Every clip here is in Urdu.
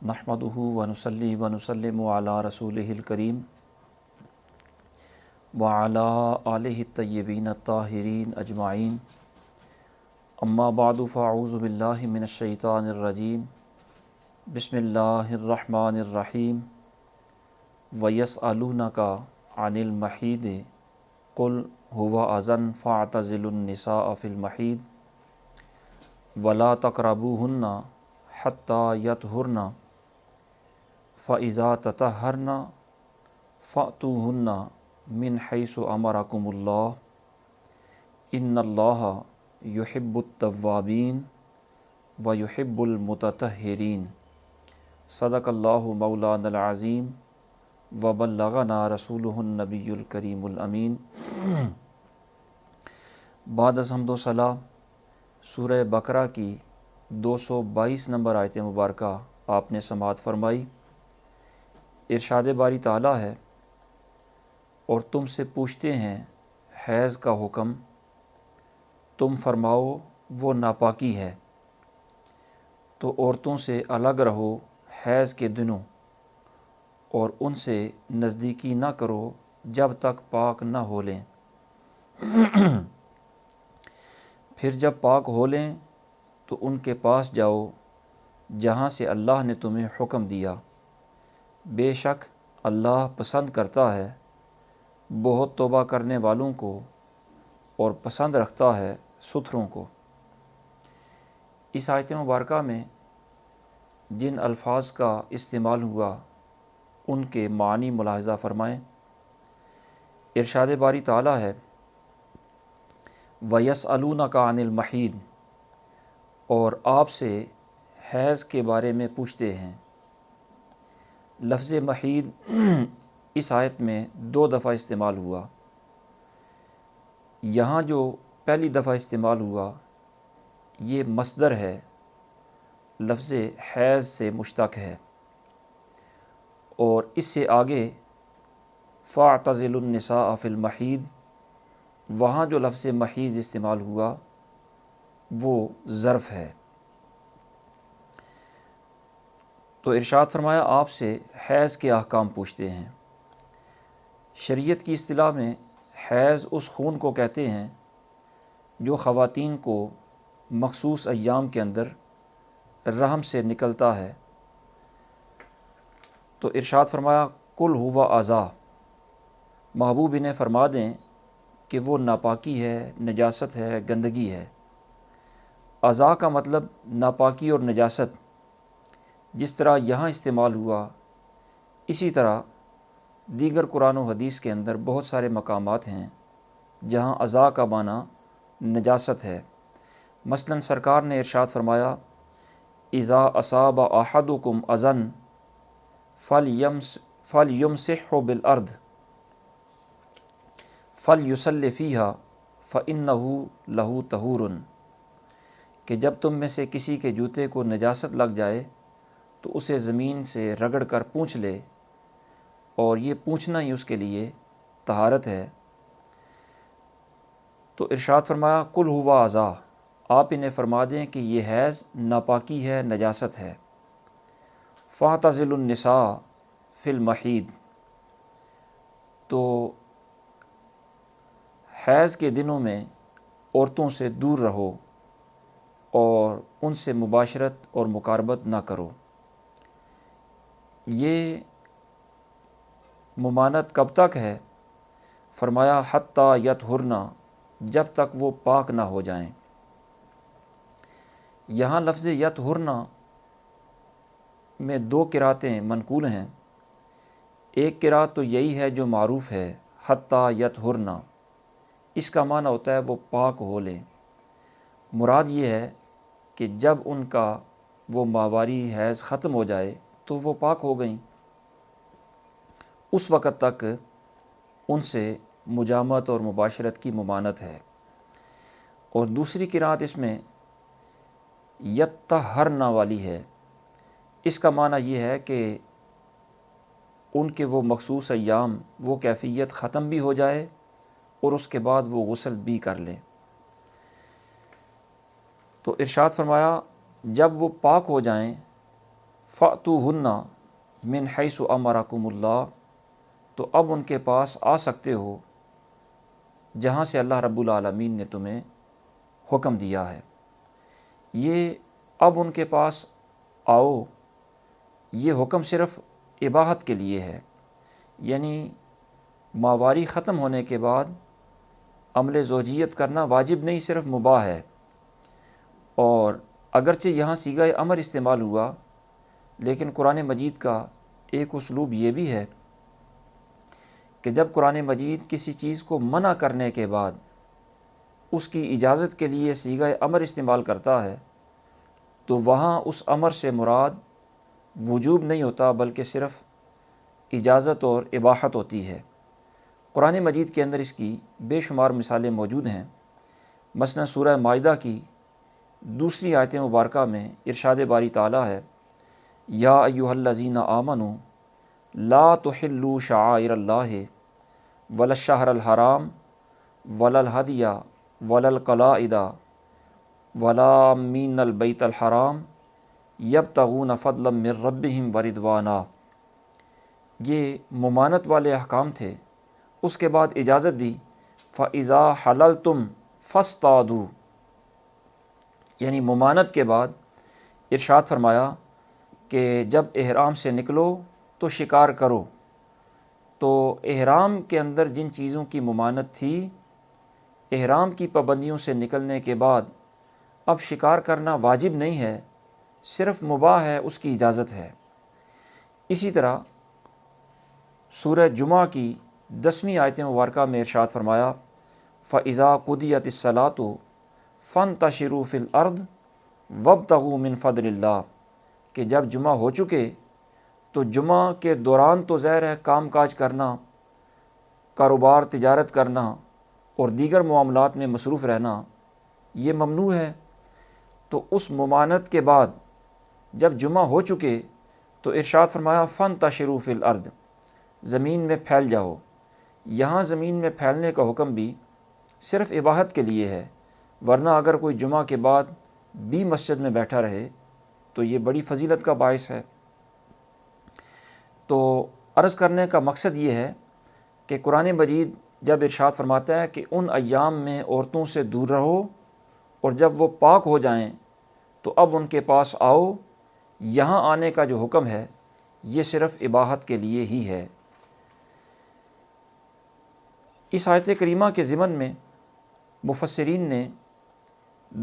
نحمدہ ونصلی ونسلم علی رسولہ الکریم وعلی آلہ الطیبین الطاہرین اجمعین اما بعد فاعوذ باللہ من الشیطان الرجیم بسم اللہ الرحمن الرحیم ویسألونک عن المحیض قل هو اذى فاعتزلوا النساء فی المحیض ولا تقربوهن حتی یطہرن فَإِذَا تَطَهَّرْنَ فَأْتُوهُنَّ مِنْ حَيْثُ أَمَرَكُمُ اللَّهُ إِنَّ اللَّهَ يُحِبُّ التَّوَّابِينَ وَيُحِبُّ الْمُتَطَهِّرِينَ صدق اللہ مولانا العظیم وبلغنا رسولہ النبی الکریم الامین۔ بعد از حمد و ثنا سورہ بقرہ کی 222 نمبر آیت مبارکہ آپ نے سماعت فرمائی۔ ارشاد باری تعالیٰ ہے، اور تم سے پوچھتے ہیں حیض کا حکم، تم فرماؤ وہ ناپاکی ہے، تو عورتوں سے الگ رہو حیض کے دنوں، اور ان سے نزدیکی نہ کرو جب تک پاک نہ ہو لیں۔ پھر جب پاک ہو لیں تو ان کے پاس جاؤ جہاں سے اللہ نے تمہیں حکم دیا، بے شک اللہ پسند کرتا ہے بہت توبہ کرنے والوں کو اور پسند رکھتا ہے ستھروں کو۔ اس آیت مبارکہ میں جن الفاظ کا استعمال ہوا ان کے معنی ملاحظہ فرمائیں۔ ارشاد باری تعالیٰ ہے، وَيَسْأَلُونَكَ عَنِ الْمَحِيضِ، اور آپ سے حیض کے بارے میں پوچھتے ہیں۔ لفظ محیض اس آیت میں 2 دفعہ استعمال ہوا۔ یہاں جو پہلی دفعہ استعمال ہوا یہ مصدر ہے، لفظ حیض سے مشتق ہے، اور اس سے آگے فَاعْتَزِلُوا النِّسَاءَ فِي الْمَحِيضِ، وہاں جو لفظ محیض استعمال ہوا وہ ظرف ہے۔ تو ارشاد فرمایا آپ سے حیض کے احکام پوچھتے ہیں۔ شریعت کی اصطلاح میں حیض اس خون کو کہتے ہیں جو خواتین کو مخصوص ایام کے اندر رحم سے نکلتا ہے۔ تو ارشاد فرمایا قل هو اذی، محبوب انہیں فرما دیں کہ وہ ناپاکی ہے، نجاست ہے، گندگی ہے۔ اذی کا مطلب ناپاکی اور نجاست، جس طرح یہاں استعمال ہوا اسی طرح دیگر قرآن و حدیث کے اندر بہت سارے مقامات ہیں جہاں اذی کا معنی نجاست ہے۔ مثلا سرکار نے ارشاد فرمایا، اذا اصاب احدکم اذی فلیمسحہ بالارض فلیصلی فیہا فانہ لہ طہور، کہ جب تم میں سے کسی کے جوتے کو نجاست لگ جائے تو اسے زمین سے رگڑ کر پونچھ لے، اور یہ پونچھنا ہی اس کے لیے طہارت ہے۔ تو ارشاد فرمایا قل هو اذی، آپ انہیں فرما دیں کہ یہ حیض ناپاکی ہے، نجاست ہے۔ فاعتزلوا النساء فی المحیض، تو حیض کے دنوں میں عورتوں سے دور رہو اور ان سے مباشرت اور مقاربت نہ کرو۔ یہ ممانعت کب تک ہے؟ فرمایا حتی یطہرن، جب تک وہ پاک نہ ہو جائیں۔ یہاں لفظ یطہرن میں 2 قرأتیں منقول ہیں۔ ایک قرأت تو یہی ہے جو معروف ہے، حتی یطہرن، اس کا معنی ہوتا ہے وہ پاک ہو لیں۔ مراد یہ ہے کہ جب ان کا وہ ماہواری حیض ختم ہو جائے تو وہ پاک ہو گئیں، اس وقت تک ان سے مجامعت اور مباشرت کی ممانعت ہے۔ اور دوسری قرأت اس میں یطہرن والی ہے، اس کا معنی یہ ہے کہ ان کے وہ مخصوص ایام، وہ کیفیت ختم بھی ہو جائے اور اس کے بعد وہ غسل بھی کر لیں۔ تو ارشاد فرمایا جب وہ پاک ہو جائیں فَأْتُوهُنَّ مِنْ حَيْثُ أَمَرَكُمُ اللَّهُ، تو اب ان کے پاس آ سکتے ہو جہاں سے اللہ رب العالمین نے تمہیں حکم دیا ہے۔ یہ اب ان کے پاس آؤ، یہ حکم صرف اباحت کے لیے ہے، یعنی ماواری ختم ہونے کے بعد عمل زوجیت کرنا واجب نہیں، صرف مباح ہے۔ اور اگرچہ یہاں صیغہ امر استعمال ہوا، لیکن قرآن مجید کا ایک اسلوب یہ بھی ہے کہ جب قرآن مجید کسی چیز کو منع کرنے کے بعد اس کی اجازت کے لیے صیغہ امر استعمال کرتا ہے تو وہاں اس امر سے مراد وجوب نہیں ہوتا، بلکہ صرف اجازت اور اباحت ہوتی ہے۔ قرآن مجید کے اندر اس کی بے شمار مثالیں موجود ہیں۔ مثلا سورہ مائدہ کی دوسری آیت مبارکہ میں ارشاد باری تعالیٰ ہے، یا ایھا الذین آمنوا لا تحلوا شعائر اللہ ولا الشہر الحرام ولا الہدی ولا القلائد ولا آمین البیت الحرام یبتغون فضلا من ربہم ورضوانا۔ یہ ممانت والے احکام تھے، اس کے بعد اجازت دی، فَإِذَا حَلَلْتُمْ فَاصْطَادُوا، یعنی ممانت کے بعد ارشاد فرمایا کہ جب احرام سے نکلو تو شکار کرو۔ تو احرام کے اندر جن چیزوں کی ممانت تھی، احرام کی پابندیوں سے نکلنے کے بعد اب شکار کرنا واجب نہیں ہے، صرف مباح ہے، اس کی اجازت ہے۔ اسی طرح سورہ جمعہ کی 10ویں آیت مبارکہ میں ارشاد فرمایا، فَإِذَا قُضِيَتِ الصَّلَاةُ فَانتَشِرُوا فِي الْأَرْضِ وَابْتَغُوا مِنْ فَضْلِ اللَّهِ، کہ جب جمعہ ہو چکے تو جمعہ کے دوران تو ظاہر ہے کام کاج کرنا، کاروبار تجارت کرنا اور دیگر معاملات میں مصروف رہنا یہ ممنوع ہے۔ تو اس ممانت کے بعد جب جمعہ ہو چکے تو ارشاد فرمایا فَانتَشِرُوا فِي الْأَرْضِ، زمین میں پھیل جاؤ۔ یہاں زمین میں پھیلنے کا حکم بھی صرف اباحت کے لیے ہے، ورنہ اگر کوئی جمعہ کے بعد بھی مسجد میں بیٹھا رہے تو یہ بڑی فضیلت کا باعث ہے۔ تو عرض کرنے کا مقصد یہ ہے کہ قرآن مجید جب ارشاد فرماتا ہے کہ ان ایام میں عورتوں سے دور رہو اور جب وہ پاک ہو جائیں تو اب ان کے پاس آؤ، یہاں آنے کا جو حکم ہے یہ صرف اباحت کے لیے ہی ہے۔ اس آیت کریمہ کے ضمن میں مفسرین نے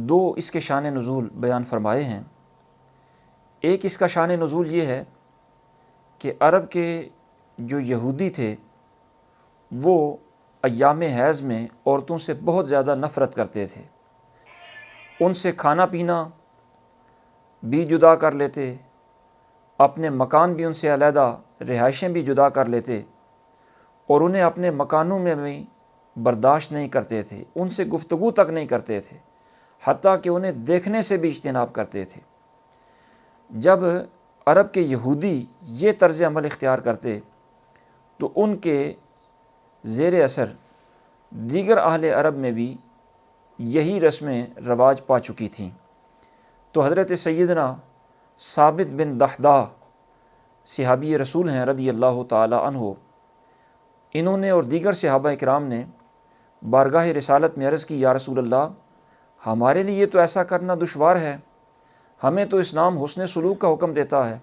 دو اس کے شان نزول بیان فرمائے ہیں۔ ایک اس کا شان نزول یہ ہے کہ عرب کے جو یہودی تھے وہ ایام حیض میں عورتوں سے بہت زیادہ نفرت کرتے تھے، ان سے کھانا پینا بھی جدا کر لیتے، اپنے مکان بھی ان سے علیحدہ، رہائشیں بھی جدا کر لیتے، اور انہیں اپنے مکانوں میں بھی برداشت نہیں کرتے تھے، ان سے گفتگو تک نہیں کرتے تھے، حتیٰ کہ انہیں دیکھنے سے بھی اجتناب کرتے تھے۔ جب عرب کے یہودی یہ طرز عمل اختیار کرتے تو ان کے زیر اثر دیگر اہل عرب میں بھی یہی رسمیں رواج پا چکی تھیں۔ تو حضرت سیدنا ثابت بن دحداح صحابی رسول ہیں رضی اللہ تعالی عنہ، انہوں نے اور دیگر صحابہ اکرام نے بارگاہ رسالت میں عرض کی، یا رسول اللہ، ہمارے لیے تو ایسا کرنا دشوار ہے، ہمیں تو اسلام حسن سلوک کا حکم دیتا ہے،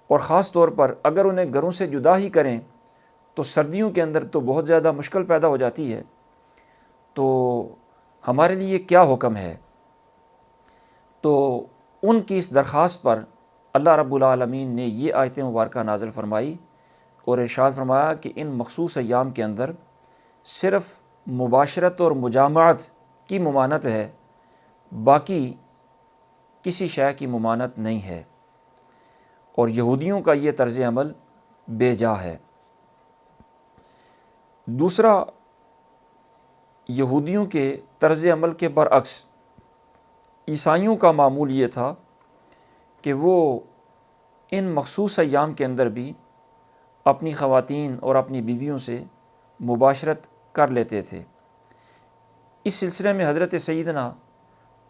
اور خاص طور پر اگر انہیں گھروں سے جدا ہی کریں تو سردیوں کے اندر تو بہت زیادہ مشکل پیدا ہو جاتی ہے، تو ہمارے لیے کیا حکم ہے؟ تو ان کی اس درخواست پر اللہ رب العالمین نے یہ آیت مبارکہ نازل فرمائی اور ارشاد فرمایا کہ ان مخصوص ایام کے اندر صرف مباشرت اور مجامعت کی ممانت ہے، باقی کسی شے کی ممانت نہیں ہے، اور یہودیوں کا یہ طرز عمل بے جا ہے۔ دوسرا، یہودیوں کے طرز عمل کے برعکس عیسائیوں کا معمول یہ تھا کہ وہ ان مخصوص ایام کے اندر بھی اپنی خواتین اور اپنی بیویوں سے مباشرت کر لیتے تھے۔ اس سلسلے میں حضرت سیدنا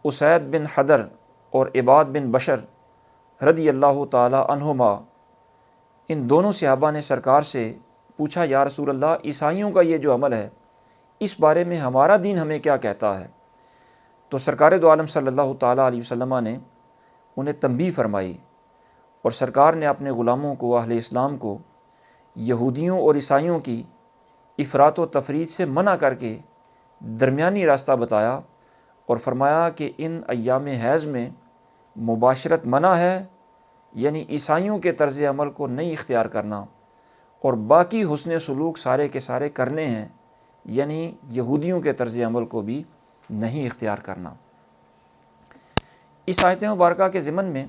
اسید بن حضر اور عباد بن بشر رضی اللہ تعالی عنہما، ان دونوں صحابہ نے سرکار سے پوچھا یا رسول اللہ، عیسائیوں کا یہ جو عمل ہے اس بارے میں ہمارا دین ہمیں کیا کہتا ہے؟ تو سرکار دو عالم صلی اللہ تعالیٰ علیہ وسلم نے انہیں تنبیہ فرمائی، اور سرکار نے اپنے غلاموں کو، اہل اسلام کو، یہودیوں اور عیسائیوں کی افراط و تفریط سے منع کر کے درمیانی راستہ بتایا، اور فرمایا کہ ان ایام حیض میں مباشرت منع ہے، یعنی عیسائیوں کے طرز عمل کو نہیں اختیار کرنا، اور باقی حسن سلوک سارے کے سارے کرنے ہیں، یعنی یہودیوں کے طرز عمل کو بھی نہیں اختیار کرنا۔ اس آیت مبارکہ کے ضمن میں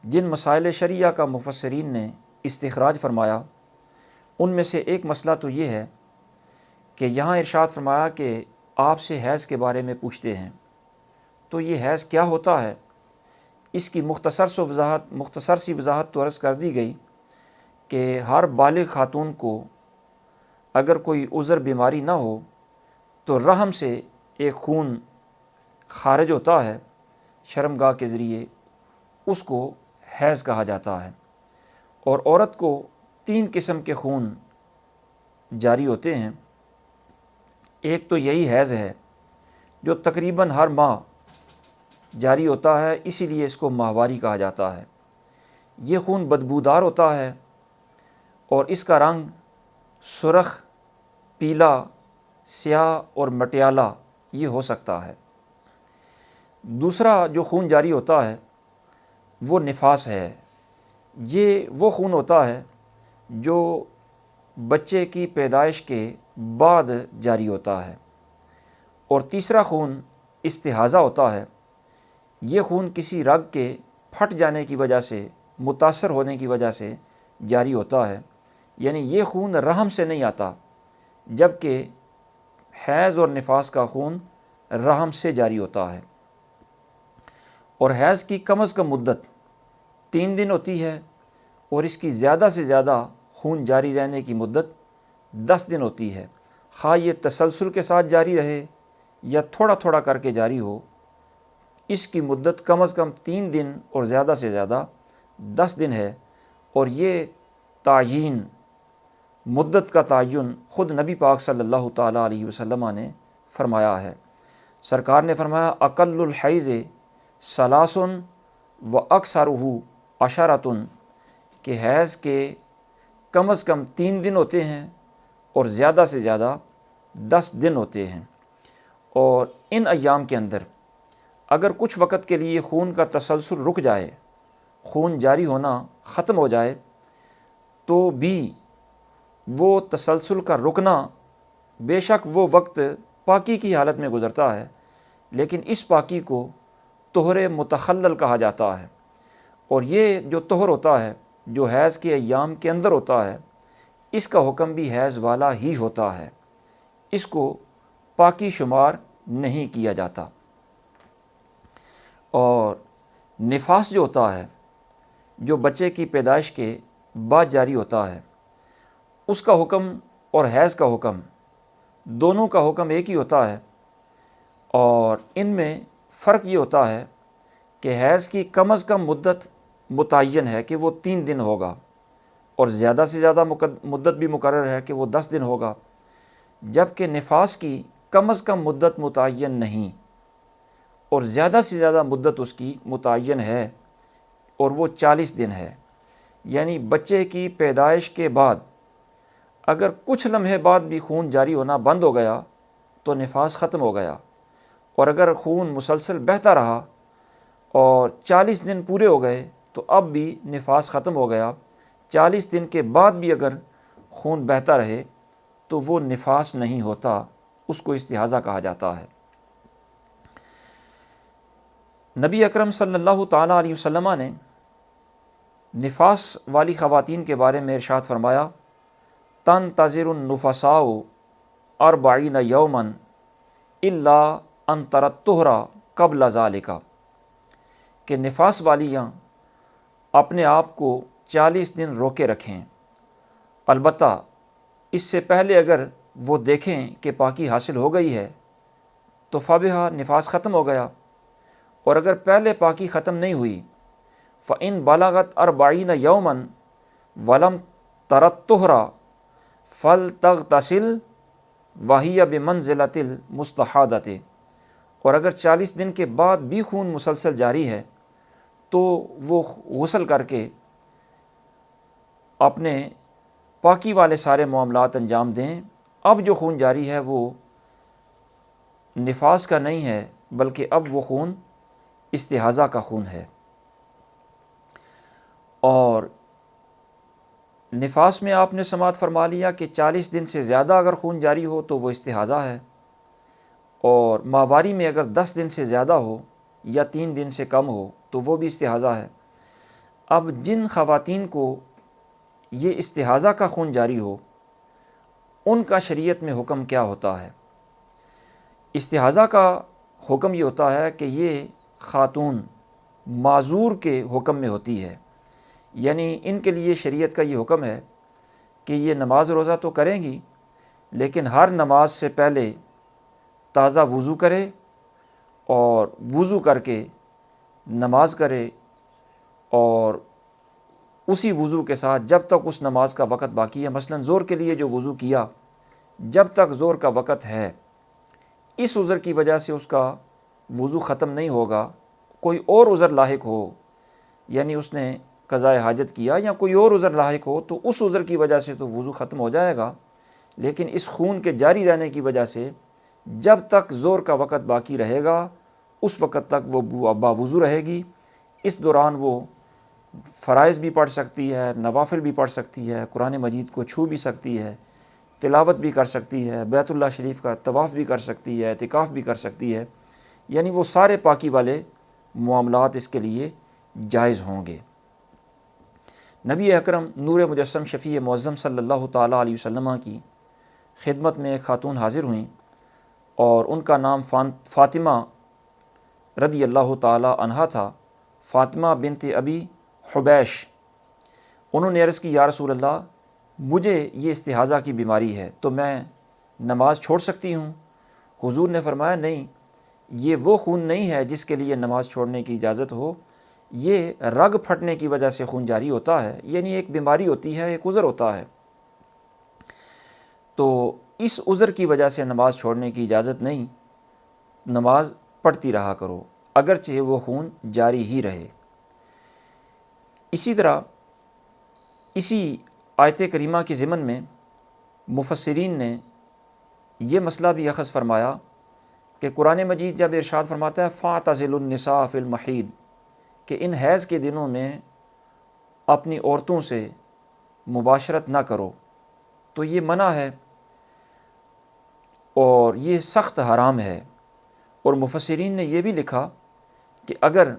جن مسائل شرعیہ کا مفسرین نے استخراج فرمایا، ان میں سے ایک مسئلہ تو یہ ہے کہ یہاں ارشاد فرمایا کہ آپ سے حیض کے بارے میں پوچھتے ہیں، تو یہ حیض کیا ہوتا ہے؟ اس کی مختصر سی وضاحت تو عرض کر دی گئی کہ ہر بالغ خاتون کو اگر کوئی عذر بیماری نہ ہو تو رحم سے ایک خون خارج ہوتا ہے شرمگاہ کے ذریعے، اس کو حیض کہا جاتا ہے، اور عورت کو 3 قسم کے خون جاری ہوتے ہیں۔ ایک تو یہی حیض ہے جو تقریباً ہر ماہ جاری ہوتا ہے، اسی لیے اس کو ماہواری کہا جاتا ہے۔ یہ خون بدبودار ہوتا ہے اور اس کا رنگ سرخ، پیلا، سیاہ اور مٹیالہ یہ ہو سکتا ہے۔ دوسرا جو خون جاری ہوتا ہے وہ نفاس ہے۔ یہ وہ خون ہوتا ہے جو بچے کی پیدائش کے بعد جاری ہوتا ہے۔ اور تیسرا خون استحاضہ ہوتا ہے۔ یہ خون کسی رگ کے پھٹ جانے کی وجہ سے، متاثر ہونے کی وجہ سے جاری ہوتا ہے، یعنی یہ خون رحم سے نہیں آتا، جبکہ حیض اور نفاس کا خون رحم سے جاری ہوتا ہے۔ اور حیض کی کم از کم مدت 3 دن ہوتی ہے، اور اس کی زیادہ سے زیادہ خون جاری رہنے کی مدت 10 دن ہوتی ہے، خواہ یہ تسلسل کے ساتھ جاری رہے یا تھوڑا تھوڑا کر کے جاری ہو۔ اس کی مدت کم از کم 3 دن اور زیادہ سے زیادہ 10 دن ہے، اور یہ تعیین، مدت کا تعین خود نبی پاک صلی اللہ تعالیٰ علیہ وسلم نے فرمایا ہے۔ سرکار نے فرمایا اقل الحیض ثلاث و اکثرہ عشرۃ، کہ حیض کے کم از کم 3 دن ہوتے ہیں اور زیادہ سے زیادہ 10 دن ہوتے ہیں۔ اور ان ایام کے اندر اگر کچھ وقت کے لیے خون کا تسلسل رک جائے، خون جاری ہونا ختم ہو جائے، تو بھی وہ تسلسل کا رکنا، بے شک وہ وقت پاکی کی حالت میں گزرتا ہے، لیکن اس پاکی کو طہر متخلل کہا جاتا ہے۔ اور یہ جو طہر ہوتا ہے، جو حیض کے ایام کے اندر ہوتا ہے، اس کا حکم بھی حیض والا ہی ہوتا ہے، اس کو پاکی شمار نہیں کیا جاتا۔ اور نفاس جو ہوتا ہے، جو بچے کی پیدائش کے بعد جاری ہوتا ہے، اس کا حکم اور حیض کا حکم دونوں کا حکم ایک ہی ہوتا ہے، اور ان میں فرق یہ ہوتا ہے کہ حیض کی کم از کم مدت متعین ہے کہ وہ 3 دن ہوگا، اور زیادہ سے زیادہ مدت بھی مقرر ہے کہ وہ 10 دن ہوگا، جبکہ نفاس کی کم از کم مدت متعین نہیں، اور زیادہ سے زیادہ مدت اس کی متعین ہے، اور وہ 40 دن ہے۔ یعنی بچے کی پیدائش کے بعد اگر کچھ لمحے بعد بھی خون جاری ہونا بند ہو گیا تو نفاس ختم ہو گیا، اور اگر خون مسلسل بہتا رہا اور 40 دن پورے ہو گئے تو اب بھی نفاس ختم ہو گیا۔ 40 دن کے بعد بھی اگر خون بہتا رہے تو وہ نفاس نہیں ہوتا، اس کو استحاضہ کہا جاتا ہے۔ نبی اکرم صلی اللہ تعالیٰ علیہ وسلم نے نفاس والی خواتین کے بارے میں ارشاد فرمایا تنتظر النفساء 40 یوما الا ان ترى الطہر قبل ذلك، کہ نفاس والیاں اپنے آپ کو 40 دن روکے رکھیں، البتہ اس سے پہلے اگر وہ دیکھیں کہ پاکی حاصل ہو گئی ہے تو فبہا، نفاس ختم ہو گیا، اور اگر پہلے پاکی ختم نہیں ہوئی فَإِن بَلَغَتْ 40 يَوْمًا وَلَمْ تَرَ الطُّهْرَ فَلْتَغْتَسِلْ وَهِيَ بِمَنْزِلَةِ الْمُسْتَحَاضَةِ، اور اگر 40 دن کے بعد بھی خون مسلسل جاری ہے تو وہ غسل کر کے اپنے پاکی والے سارے معاملات انجام دیں۔ اب جو خون جاری ہے وہ نفاس کا نہیں ہے، بلکہ اب وہ خون استحاضہ کا خون ہے، اور نفاس میں آپ نے سماعت فرما لیا کہ 40 دن سے زیادہ اگر خون جاری ہو تو وہ استحاضہ ہے، اور ماہواری میں اگر 10 دن سے زیادہ ہو یا 3 دن سے کم ہو تو وہ بھی استحاضہ ہے۔ اب جن خواتین کو یہ استحاضہ کا خون جاری ہو ان کا شریعت میں حکم کیا ہوتا ہے؟ استحاضہ کا حکم یہ ہوتا ہے کہ یہ خاتون معذور کے حکم میں ہوتی ہے، یعنی ان کے لیے شریعت کا یہ حکم ہے کہ یہ نماز روزہ تو کریں گی، لیکن ہر نماز سے پہلے تازہ وضو کرے اور وضو کر کے نماز کرے، اور اسی وضو کے ساتھ جب تک اس نماز کا وقت باقی ہے، مثلا ظہر کے لیے جو وضو کیا، جب تک ظہر کا وقت ہے، اس عذر کی وجہ سے اس کا وضو ختم نہیں ہوگا، کوئی اور عذر لاحق ہو، یعنی اس نے قضاء حاجت کیا یا کوئی اور عذر لاحق ہو تو اس عذر کی وجہ سے تو وضو ختم ہو جائے گا، لیکن اس خون کے جاری رہنے کی وجہ سے جب تک ظہر کا وقت باقی رہے گا اس وقت تک وہ باوضو رہے گی۔ اس دوران وہ فرائض بھی پڑھ سکتی ہے، نوافل بھی پڑھ سکتی ہے، قرآن مجید کو چھو بھی سکتی ہے، تلاوت بھی کر سکتی ہے، بیت اللہ شریف کا طواف بھی کر سکتی ہے، اعتکاف بھی کر سکتی ہے، یعنی وہ سارے پاکی والے معاملات اس کے لیے جائز ہوں گے۔ نبی اکرم نور مجسم شفیع معظم صلی اللہ تعالیٰ علیہ وسلم کی خدمت میں ایک خاتون حاضر ہوئیں، اور ان کا نام فاطمہ رضی اللہ تعالیٰ عنہا تھا، فاطمہ بنت ابی حبیش۔ انہوں نے عرض کی، یا رسول اللہ، مجھے یہ استحاضہ کی بیماری ہے تو میں نماز چھوڑ سکتی ہوں؟ حضور نے فرمایا، نہیں، یہ وہ خون نہیں ہے جس کے لیے نماز چھوڑنے کی اجازت ہو، یہ رگ پھٹنے کی وجہ سے خون جاری ہوتا ہے، یعنی ایک بیماری ہوتی ہے، ایک عذر ہوتا ہے، تو اس عذر کی وجہ سے نماز چھوڑنے کی اجازت نہیں، نماز پڑھتی رہا کرو اگرچہ وہ خون جاری ہی رہے۔ اسی طرح اسی آیت کریمہ کے ضمن میں مفسرین نے یہ مسئلہ بھی اخذ فرمایا کہ قرآن مجید جب ارشاد فرماتا ہے فَاعْتَزِلُوا النِّسَاءَ فِي الْمَحِيضِ، کہ ان حیض کے دنوں میں اپنی عورتوں سے مباشرت نہ کرو، تو یہ منع ہے اور یہ سخت حرام ہے۔ اور مفسرین نے یہ بھی لکھا کہ اگر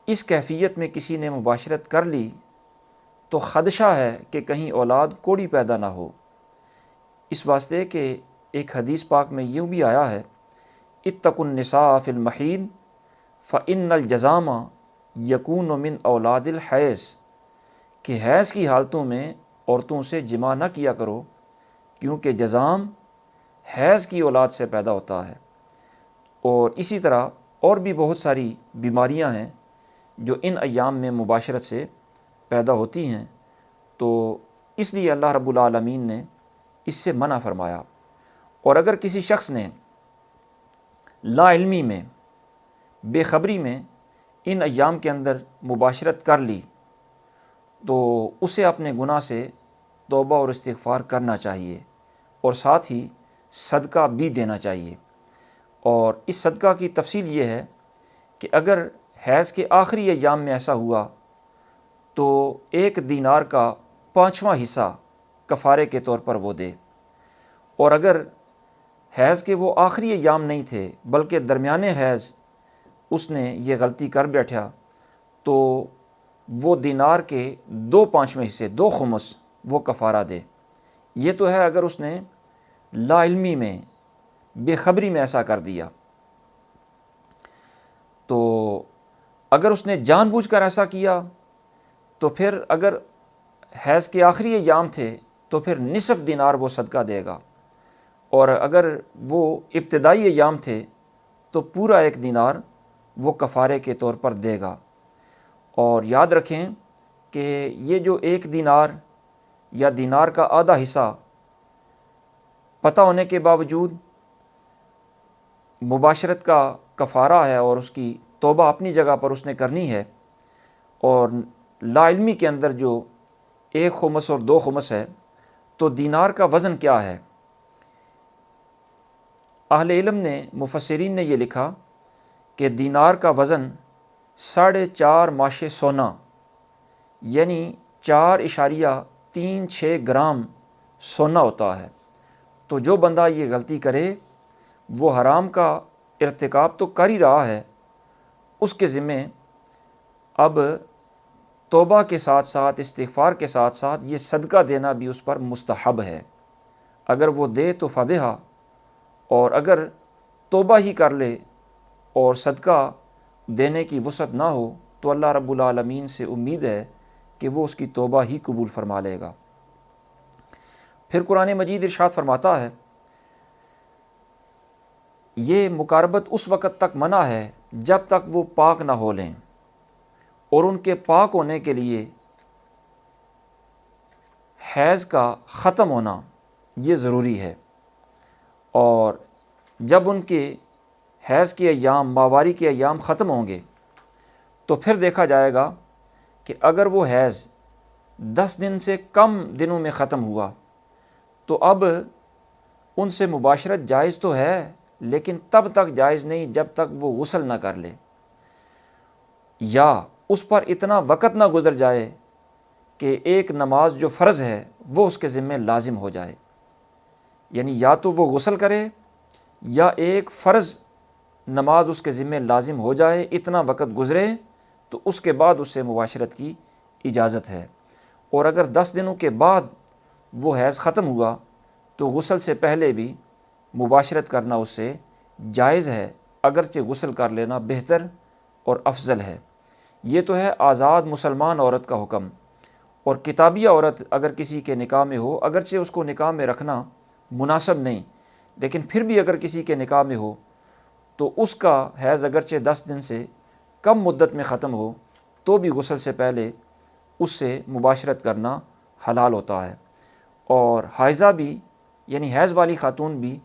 اس کیفیت میں کسی نے مباشرت کر لی تو خدشہ ہے کہ کہیں اولاد کوڑی پیدا نہ ہو، اس واسطے کہ ایک حدیث پاک میں یوں بھی آیا ہے، اتقوا النساء فی المحیض فإن الجزام یکون من اولاد الحیض، کہ حیض کی حالتوں میں عورتوں سے جماع نہ کیا کرو کیونکہ جزام حیض کی اولاد سے پیدا ہوتا ہے۔ اور اسی طرح اور بھی بہت ساری بیماریاں ہیں جو ان ایام میں مباشرت سے پیدا ہوتی ہیں، تو اس لیے اللہ رب العالمین نے اس سے منع فرمایا۔ اور اگر کسی شخص نے لا علمی میں، بے خبری میں ان ایام کے اندر مباشرت کر لی تو اسے اپنے گناہ سے توبہ اور استغفار کرنا چاہیے، اور ساتھ ہی صدقہ بھی دینا چاہیے۔ اور اس صدقہ کی تفصیل یہ ہے کہ اگر حیض کے آخری ایام میں ایسا ہوا تو 1 دینار کا 5واں حصہ کفارے کے طور پر وہ دے، اور اگر حیض کے وہ آخری ایام نہیں تھے بلکہ درمیانے حیض اس نے یہ غلطی کر بیٹھا تو وہ دینار کے 2/5 حصے، 2 خمس وہ کفارہ دے۔ یہ تو ہے اگر اس نے لا علمی میں، بے خبری میں ایسا کر دیا۔ تو اگر اس نے جان بوجھ کر ایسا کیا تو پھر اگر حیض کے آخری ایام تھے تو پھر نصف دینار وہ صدقہ دے گا، اور اگر وہ ابتدائی ایام تھے تو پورا 1 دینار وہ کفارے کے طور پر دے گا۔ اور یاد رکھیں کہ یہ جو 1 دینار یا دینار کا آدھا حصہ پتہ ہونے کے باوجود مباشرت کا کفارہ ہے اور اس کی توبہ اپنی جگہ پر اس نے کرنی ہے، اور لا علمی کے اندر جو 1 خمس اور 2 خمس ہے، تو دینار کا وزن کیا ہے؟ اہل علم نے، مفسرین نے یہ لکھا کہ دینار کا وزن 4.5 ماشے سونا، یعنی 4.36 گرام سونا ہوتا ہے۔ تو جو بندہ یہ غلطی کرے وہ حرام کا ارتکاب تو کر ہی رہا ہے، اس کے ذمے اب توبہ کے ساتھ ساتھ، استغفار کے ساتھ ساتھ یہ صدقہ دینا بھی اس پر مستحب ہے۔ اگر وہ دے تو فبہا، اور اگر توبہ ہی کر لے اور صدقہ دینے کی وسعت نہ ہو تو اللہ رب العالمین سے امید ہے کہ وہ اس کی توبہ ہی قبول فرما لے گا۔ پھر قرآن مجید ارشاد فرماتا ہے، یہ مقاربت اس وقت تک منع ہے جب تک وہ پاک نہ ہو لیں، اور ان کے پاک ہونے کے لیے حیض کا ختم ہونا یہ ضروری ہے، اور جب ان کے حیض کے ایام، ماواری کے ایام ختم ہوں گے تو پھر دیکھا جائے گا کہ اگر وہ حیض 10 دن سے کم دنوں میں ختم ہوا تو اب ان سے مباشرت جائز تو ہے، لیکن تب تک جائز نہیں جب تک وہ غسل نہ کر لے، یا اس پر اتنا وقت نہ گزر جائے کہ ایک نماز جو فرض ہے وہ اس کے ذمہ لازم ہو جائے، یعنی یا تو وہ غسل کرے یا ایک فرض نماز اس کے ذمہ لازم ہو جائے، اتنا وقت گزرے تو اس کے بعد اس سے مباشرت کی اجازت ہے۔ اور اگر 10 دنوں کے بعد وہ حیض ختم ہوا تو غسل سے پہلے بھی مباشرت کرنا اس سے جائز ہے، اگرچہ غسل کر لینا بہتر اور افضل ہے۔ یہ تو ہے آزاد مسلمان عورت کا حکم، اور کتابیہ عورت اگر کسی کے نکاح میں ہو، اگرچہ اس کو نکاح میں رکھنا مناسب نہیں، لیکن پھر بھی اگر کسی کے نکاح میں ہو تو اس کا حیض اگرچہ 10 دن سے کم مدت میں ختم ہو تو بھی غسل سے پہلے اس سے مباشرت کرنا حلال ہوتا ہے۔ اور حائضہ بھی، یعنی حیض والی خاتون بھی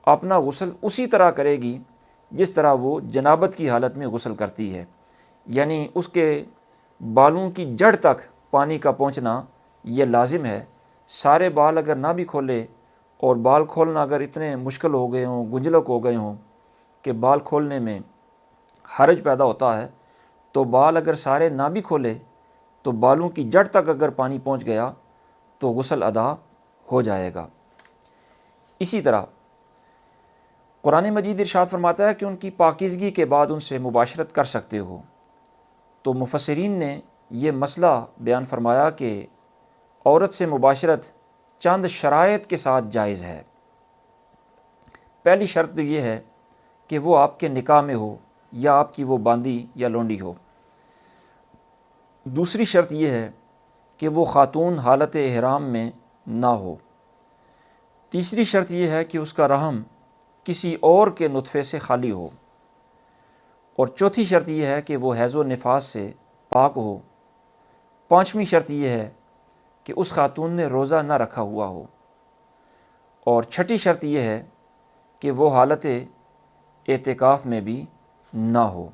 اپنا غسل اسی طرح کرے گی جس طرح وہ جنابت کی حالت میں غسل کرتی ہے، یعنی اس کے بالوں کی جڑ تک پانی کا پہنچنا یہ لازم ہے۔ سارے بال اگر نہ بھی کھولے، اور بال کھولنا اگر اتنے مشکل ہو گئے ہوں، گنجلک ہو گئے ہوں کہ بال کھولنے میں حرج پیدا ہوتا ہے، تو بال اگر سارے نہ بھی کھولے تو بالوں کی جڑ تک اگر پانی پہنچ گیا تو غسل ادا ہو جائے گا۔ اسی طرح قرآن مجید ارشاد فرماتا ہے کہ ان کی پاکیزگی کے بعد ان سے مباشرت کر سکتے ہو۔ تو مفسرین نے یہ مسئلہ بیان فرمایا کہ عورت سے مباشرت چند شرائط کے ساتھ جائز ہے۔ پہلی شرط یہ ہے کہ وہ آپ کے نکاح میں ہو یا آپ کی وہ باندی یا لونڈی ہو۔ دوسری شرط یہ ہے کہ وہ خاتون حالت احرام میں نہ ہو۔ تیسری شرط یہ ہے کہ اس کا رحم کسی اور کے نطفے سے خالی ہو۔ اور چوتھی شرط یہ ہے کہ وہ حیض و نفاس سے پاک ہو۔ پانچویں شرط یہ ہے کہ اس خاتون نے روزہ نہ رکھا ہوا ہو۔ اور چھٹی شرط یہ ہے کہ وہ حالت اعتکاف میں بھی نہ ہو۔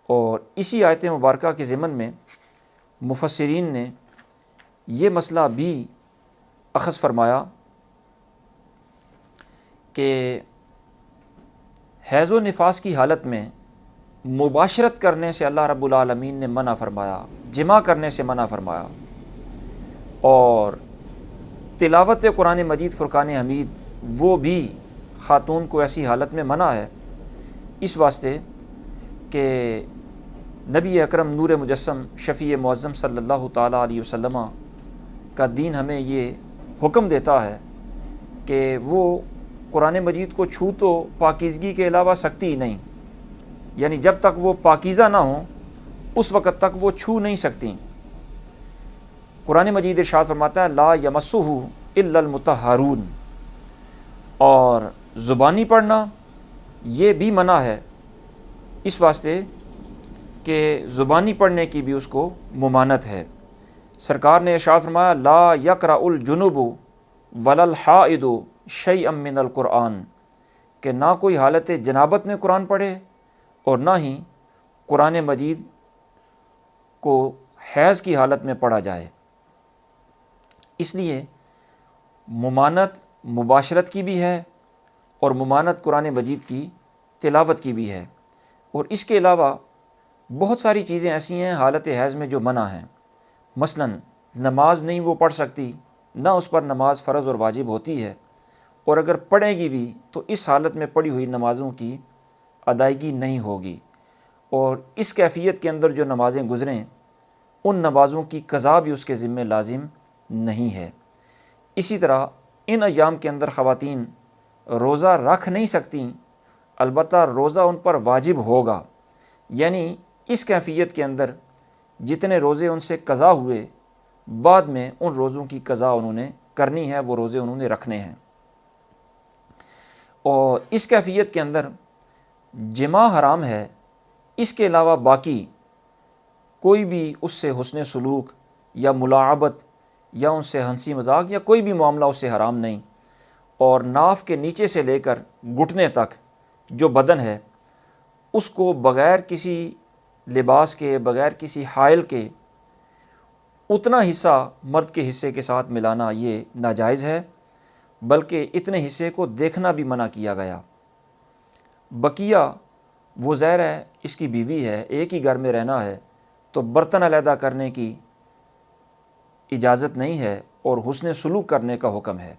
اور اسی آیت مبارکہ کے ضمن میں مفسرین نے یہ مسئلہ بھی اخذ فرمایا کہ حیض و نفاس کی حالت میں مباشرت کرنے سے اللہ رب العالمین نے منع فرمایا، جماع کرنے سے منع فرمایا، اور تلاوت قرآن مجید فرقان حمید وہ بھی خاتون کو ایسی حالت میں منع ہے، اس واسطے کہ نبی اکرم نور مجسم شفیع معظم صلی اللہ تعالیٰ علیہ وسلم کا دین ہمیں یہ حکم دیتا ہے کہ وہ قرآن مجید کو چھو تو پاکیزگی کے علاوہ سکتی ہی نہیں، یعنی جب تک وہ پاکیزہ نہ ہوں اس وقت تک وہ چھو نہیں سکتی۔ قرآن مجید ارشاد فرماتا ہے لا یمسہ الا المطہرون، اور زبانی پڑھنا یہ بھی منع ہے، اس واسطے کہ زبانی پڑھنے کی بھی اس کو ممانت ہے۔ سرکار نے ارشاد فرمایا لا یقرأ الجنوب ولا الحائض شیئا من القرآن، کہ نہ کوئی حالت جنابت میں قرآن پڑھے اور نہ ہی قرآن مجید کو حیض کی حالت میں پڑھا جائے۔ اس لیے ممانت مباشرت کی بھی ہے اور ممانت قرآن مجید کی تلاوت کی بھی ہے، اور اس کے علاوہ بہت ساری چیزیں ایسی ہیں حالت حیض میں جو منع ہیں۔ مثلا نماز نہیں وہ پڑھ سکتی، نہ اس پر نماز فرض اور واجب ہوتی ہے، اور اگر پڑھے گی بھی تو اس حالت میں پڑھی ہوئی نمازوں کی ادائیگی نہیں ہوگی، اور اس کیفیت کے اندر جو نمازیں گزریں ان نمازوں کی قضا بھی اس کے ذمہ لازم نہیں ہے۔ اسی طرح ان ایام کے اندر خواتین روزہ رکھ نہیں سکتیں، البتہ روزہ ان پر واجب ہوگا، یعنی اس کیفیت کے اندر جتنے روزے ان سے قضا ہوئے بعد میں ان روزوں کی قضا انہوں نے کرنی ہے، وہ روزے انہوں نے رکھنے ہیں۔ اور اس کیفیت کے اندر جماع حرام ہے، اس کے علاوہ باقی کوئی بھی اس سے حسن سلوک یا ملاعبت یا ان سے ہنسی مذاق یا کوئی بھی معاملہ اس سے حرام نہیں، اور ناف کے نیچے سے لے کر گھٹنے تک جو بدن ہے اس کو بغیر کسی لباس کے، بغیر کسی حائل کے اتنا حصہ مرد کے حصے کے ساتھ ملانا یہ ناجائز ہے، بلکہ اتنے حصے کو دیکھنا بھی منع کیا گیا۔ بقیہ وہ ظاہر ہے اس کی بیوی ہے، ایک ہی گھر میں رہنا ہے، تو برتن علیحدہ کرنے کی اجازت نہیں ہے اور حسن سلوک کرنے کا حکم ہے۔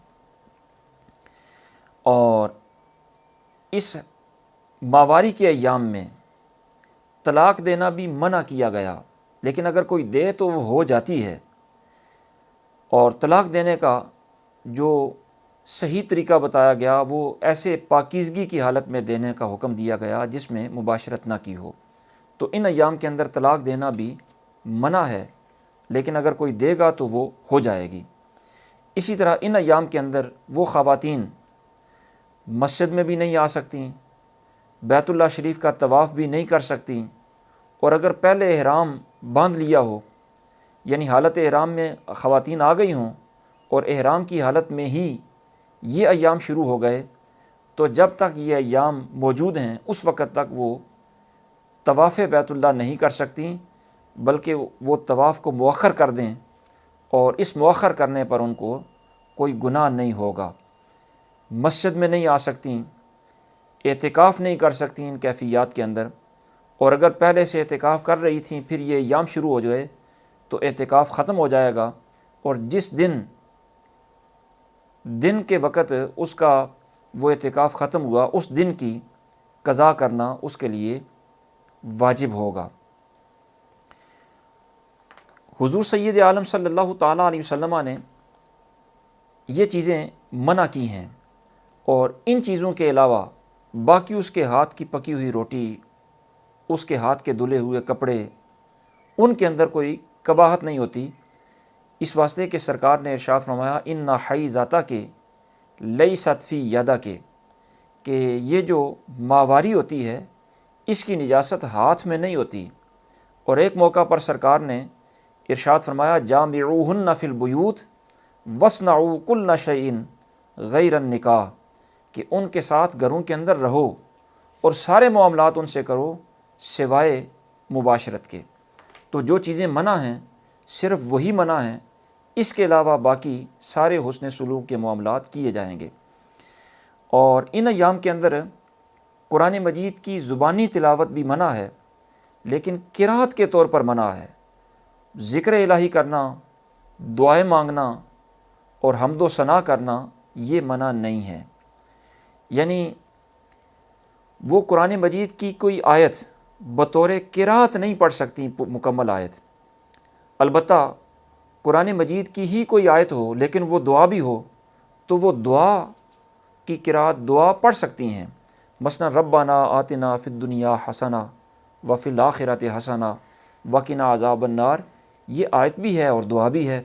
اور اس ماواری کے ایام میں طلاق دینا بھی منع کیا گیا، لیکن اگر کوئی دے تو وہ ہو جاتی ہے، اور طلاق دینے کا جو صحیح طریقہ بتایا گیا وہ ایسے پاکیزگی کی حالت میں دینے کا حکم دیا گیا جس میں مباشرت نہ کی ہو۔ تو ان ایام کے اندر طلاق دینا بھی منع ہے، لیکن اگر کوئی دے گا تو وہ ہو جائے گی۔ اسی طرح ان ایام کے اندر وہ خواتین مسجد میں بھی نہیں آ سکتیں، بیت اللہ شریف کا طواف بھی نہیں کر سکتیں، اور اگر پہلے احرام باندھ لیا ہو، یعنی حالت احرام میں خواتین آ گئی ہوں اور احرام کی حالت میں ہی یہ ایام شروع ہو گئے، تو جب تک یہ ایام موجود ہیں اس وقت تک وہ طواف بیت اللہ نہیں کر سکتیں، بلکہ وہ طواف کو مؤخر کر دیں، اور اس مؤخر کرنے پر ان کو کوئی گناہ نہیں ہوگا۔ مسجد میں نہیں آ سکتیں، اعتکاف نہیں کر سکتیں ان کیفیات کے اندر، اور اگر پہلے سے اعتکاف کر رہی تھیں پھر یہ ایام شروع ہو جائے تو اعتکاف ختم ہو جائے گا، اور جس دن کے وقت اس کا وہ اعتکاف ختم ہوا اس دن کی قضا کرنا اس کے لیے واجب ہوگا۔ حضور سید عالم صلی اللہ تعالیٰ علیہ وسلم نے یہ چیزیں منع کی ہیں، اور ان چیزوں کے علاوہ باقی اس کے ہاتھ کی پکی ہوئی روٹی، اس کے ہاتھ کے دھلے ہوئے کپڑے، ان کے اندر کوئی قباحت نہیں ہوتی، اس واسطے کہ سرکار نے ارشاد فرمایا ان حیضہ کے لیست فی یدک، کہ یہ جو ماواری ہوتی ہے اس کی نجاست ہاتھ میں نہیں ہوتی۔ اور ایک موقع پر سرکار نے ارشاد فرمایا جامعوہن فی البیوت واصنعوا کل شیء غیر النکاح، کہ ان کے ساتھ گھروں کے اندر رہو اور سارے معاملات ان سے کرو سوائے مباشرت کے۔ تو جو چیزیں منع ہیں صرف وہی منع ہیں، اس کے علاوہ باقی سارے حسن سلوک کے معاملات کیے جائیں گے۔ اور ان ایام کے اندر قرآن مجید کی زبانی تلاوت بھی منع ہے، لیکن قرأت کے طور پر منع ہے۔ ذکر الہی کرنا، دعائیں مانگنا اور حمد و ثنا کرنا یہ منع نہیں ہے، یعنی وہ قرآن مجید کی کوئی آیت بطور قرأت نہیں پڑھ سکتی مکمل آیت، البتہ قرآن مجید کی ہی کوئی آیت ہو لیکن وہ دعا بھی ہو تو وہ دعا کی قرأت دعا پڑھ سکتی ہیں۔ مثلا ربنا آتنا فی الدنیا حسنہ وفی الآخرۃ حسنہ وقنا عذاب النار، یہ آیت بھی ہے اور دعا بھی ہے،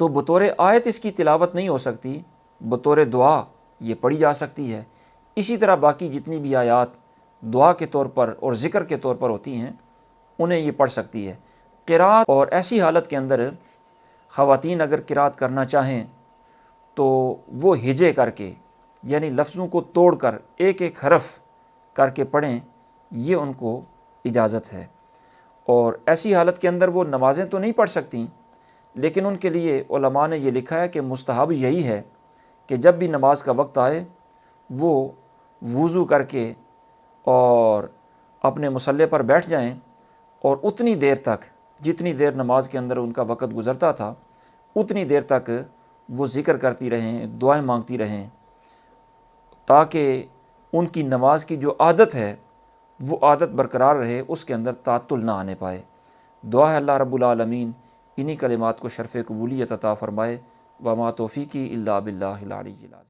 تو بطور آیت اس کی تلاوت نہیں ہو سکتی، بطور دعا یہ پڑھی جا سکتی ہے۔ اسی طرح باقی جتنی بھی آیات دعا کے طور پر اور ذکر کے طور پر ہوتی ہیں انہیں یہ پڑھ سکتی ہے۔ قرات اور ایسی حالت کے اندر خواتین اگر قرات کرنا چاہیں تو وہ ہجے کر کے یعنی لفظوں کو توڑ کر ایک ایک حرف کر کے پڑھیں، یہ ان کو اجازت ہے۔ اور ایسی حالت کے اندر وہ نمازیں تو نہیں پڑھ سکتیں، لیکن ان کے لیے علماء نے یہ لکھا ہے کہ مستحب یہی ہے کہ جب بھی نماز کا وقت آئے وہ وضو کر کے اور اپنے مصلی پر بیٹھ جائیں اور اتنی دیر تک جتنی دیر نماز کے اندر ان کا وقت گزرتا تھا اتنی دیر تک وہ ذکر کرتی رہیں، دعائیں مانگتی رہیں، تاکہ ان کی نماز کی جو عادت ہے وہ عادت برقرار رہے، اس کے اندر تعطل نہ آنے پائے۔ دعا ہے اللہ رب العالمین انہی کلمات کو شرف قبولیت عطا فرمائے۔ وما توفیقی الا باللہ العلی العظیم۔